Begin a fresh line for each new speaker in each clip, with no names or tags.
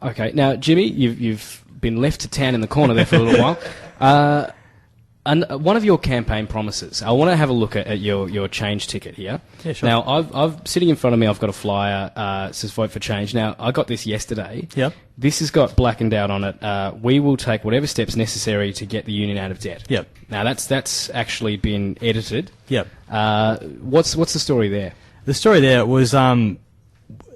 Okay, now Jimmy, you've been left to tan in the corner there for a little while. And one of your campaign promises, I want to have a look at your change ticket here.
Yeah, sure.
Now, I've sitting in front of me, I've got a flyer, says Vote for Change. Now, I got this yesterday.
Yep.
This has got blackened out on it. We will take whatever steps necessary to get the union out of debt.
Yep.
Now, that's actually been edited.
Yep.
What's the story there?
The story there was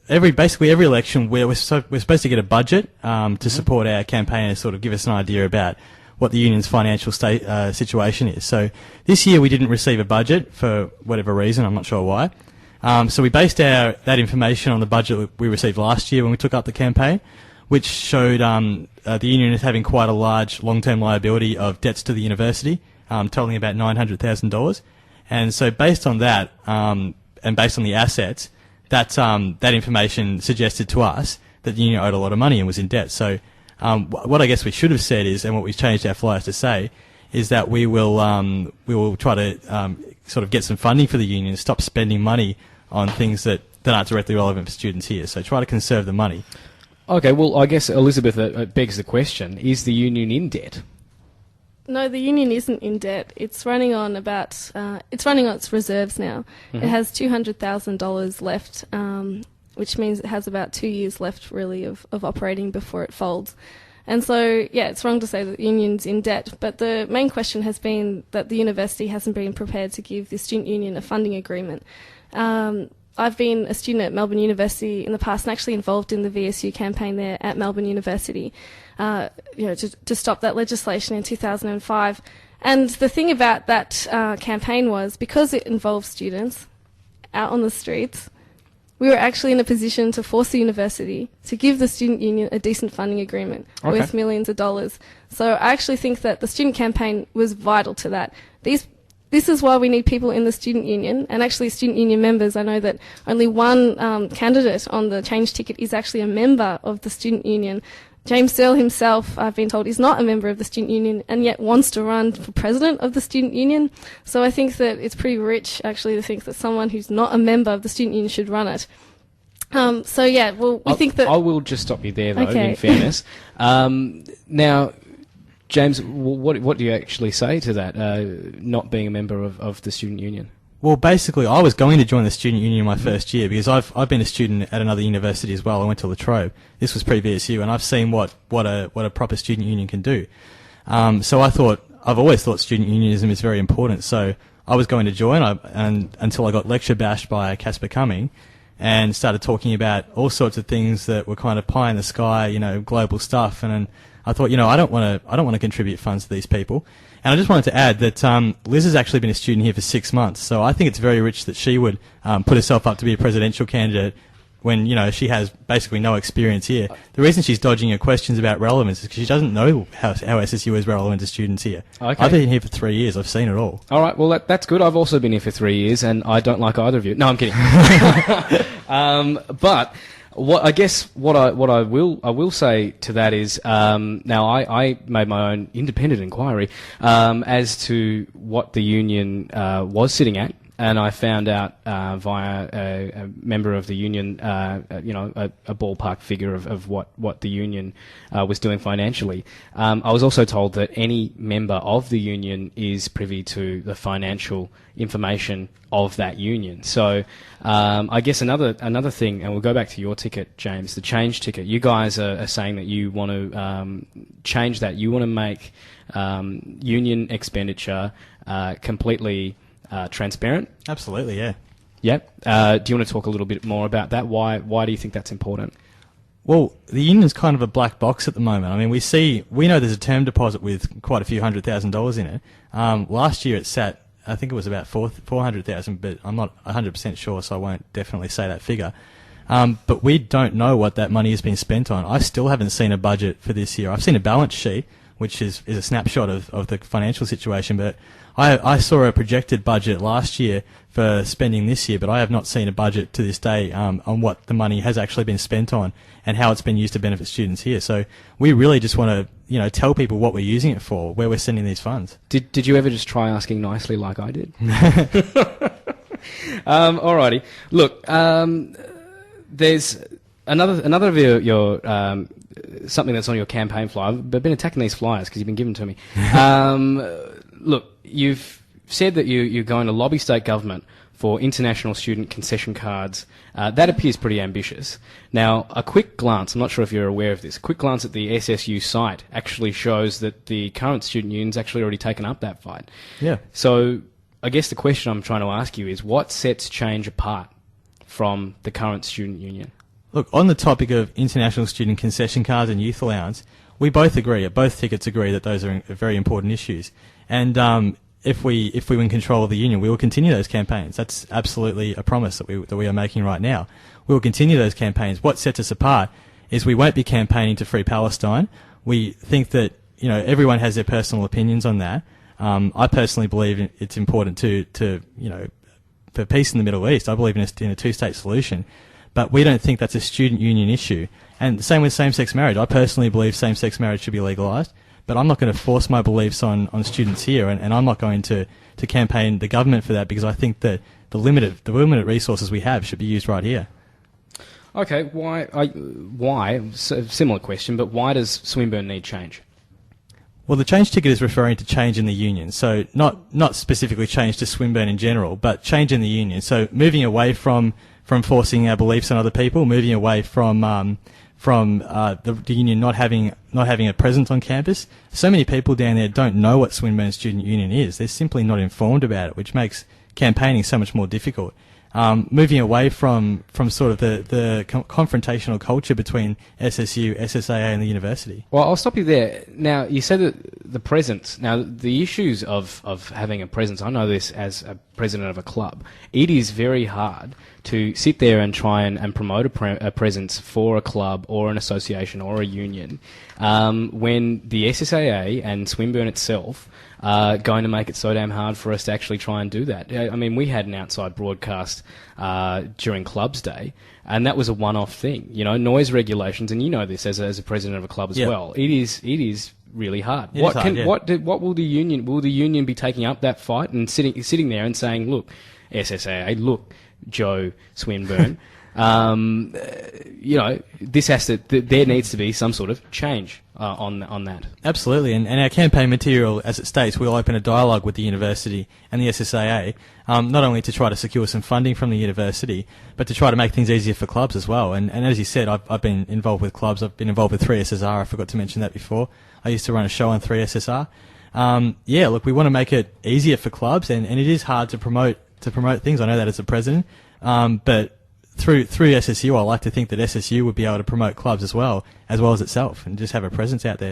basically every election we're supposed to get a budget to support our campaign and sort of give us an idea about what the union's financial situation is. So this year we didn't receive a budget for whatever reason, I'm not sure why. So we based that information on the budget we received last year when we took up the campaign, which showed the union is having quite a large long-term liability of debts to the university, totaling about $900,000. And so based on that, and based on the assets, that information suggested to us that the union owed a lot of money and was in debt. So what I guess we should have said is, and what we've changed our flyers to say, is that we will try to sort of get some funding for the union, stop spending money on things that aren't directly relevant for students here. So try to conserve the money. Okay,
well, I guess, Elizabeth, it begs the question, is the union in debt?
No, the union isn't in debt. It's running on its reserves now. Mm-hmm. It has $200,000 left, which means it has about 2 years left, really, of operating before it folds. And so, yeah, it's wrong to say that the union's in debt, but the main question has been that the university hasn't been prepared to give the student union a funding agreement. I've been a student at Melbourne University in the past and actually involved in the VSU campaign there at Melbourne University, to stop that legislation in 2005. And the thing about that campaign was, because it involved students out on the streets, we were actually in a position to force the university to give the student union a decent funding agreement worth millions of dollars. So I actually think that the student campaign was vital to that. This is why we need people in the student union, and actually student union members. I know that only one candidate on the change ticket is actually a member of the student union. James Searle himself, I've been told, is not a member of the student union and yet wants to run for president of the student union. So I think that it's pretty rich, actually, to think that someone who's not a member of the student union should run it. We think that...
I will just stop you there, though, in fairness. Now, James, what do you actually say to that, not being a member of the student union?
Well, basically, I was going to join the student union my first year because I've been a student at another university as well. I went to La Trobe. This was pre-VSU, and I've seen what a proper student union can do. So I've always thought student unionism is very important. So I was going to join, until I got lecture bashed by Casper Cumming, and started talking about all sorts of things that were kind of pie in the sky, global stuff. And I thought, I don't want to contribute funds to these people. And I just wanted to add that Liz has actually been a student here for 6 months, so I think it's very rich that she would put herself up to be a presidential candidate when she has basically no experience here. The reason she's dodging her questions about relevance is because she doesn't know how SSU is relevant to students here. Okay. I've been here for 3 years. I've seen it all.
All right. Well, that's good. I've also been here for 3 years, and I don't like either of you. No, I'm kidding. But what I will say to that is, now I made my own independent inquiry as to what the union was sitting at, and I found out via a member of the union, a ballpark figure of what the union was doing financially. I was also told that any member of the union is privy to the financial information of that union. So I guess another thing, and we'll go back to your ticket, James, the change ticket. You guys are saying that you want to change that. You want to make union expenditure completely transparent?
Absolutely, yeah.
Yep. Do you want to talk a little bit more about that? Why do you think that's important?
Well, the union's kind of a black box at the moment. I mean, we know there's a term deposit with quite a few $100,000 in it. Last year it sat, I think it was about 400,000, but I'm not 100% sure, so I won't definitely say that figure. But we don't know what that money has been spent on. I still haven't seen a budget for this year. I've seen a balance sheet, which is a snapshot of the financial situation, but I saw a projected budget last year for spending this year, but I have not seen a budget to this day on what the money has actually been spent on and how it's been used to benefit students here. So we really just want to, tell people what we're using it for, where we're sending these funds.
Did you ever just try asking nicely like I did? Alrighty. Look, there's another of your something that's on your campaign flyer. I've been attacking these flyers because you've been given to me. Look, you've said that you're going to lobby state government for international student concession cards. That appears pretty ambitious. Now, a quick glance, I'm not sure if you're aware of this, a quick glance at the SSU site actually shows that the current student union's actually already taken up that fight.
Yeah.
So I guess the question I'm trying to ask you is, what sets Change apart from the current student union?
Look, on the topic of international student concession cards and youth allowance, we both agree, both tickets agree that those are very important issues. And if we win control of the union, we will continue those campaigns. That's absolutely a promise that we are making right now. We will continue those campaigns. What sets us apart is we won't be campaigning to free Palestine. We think that everyone has their personal opinions on that. I personally believe it's important to for peace in the Middle East. I believe in a two-state solution, but we don't think that's a student union issue. And the same with same-sex marriage. I personally believe same-sex marriage should be legalised, but I'm not going to force my beliefs on students here, and I'm not going to campaign the government for that, because I think that the limited resources we have should be used right here.
Okay, why? Similar question, but why does Swinburne need change?
Well, the change ticket is referring to change in the union, so not specifically change to Swinburne in general, but change in the union. So moving away from forcing our beliefs on other people, moving away from the union not having a presence on campus. So many people down there don't know what Swinburne Student Union is. They're simply not informed about it, which makes campaigning so much more difficult. Moving away from sort of the confrontational culture between SSU, SSAA and the university.
Well, I'll stop you there. Now, you said that the presence. Now, the issues of having a presence, I know this as a president of a club, it is very hard to sit there and try and promote a presence for a club or an association or a union when the SSAA and Swinburne itself are going to make it so damn hard for us to actually try and do that. I mean, we had an outside broadcast during Clubs Day, and that was a one-off thing. Noise regulations, and you know this as a president of a club as well. It is really hard. What will the union? Will the union be taking up that fight and sitting there and saying, "Look, SSAA, look, Joe Swinburne, this has to. There needs to be some sort of change on that."
Absolutely, and our campaign material, as it states, will open a dialogue with the university and the SSAA, not only to try to secure some funding from the university, but to try to make things easier for clubs as well. And as you said, I've been involved with clubs. I've been involved with 3SSR. I forgot to mention that before. I used to run a show on 3SSR. Look, we want to make it easier for clubs, and it is hard to promote things. I know that as a president, but through SSU, I like to think that SSU would be able to promote clubs as well as itself, and just have a presence out there.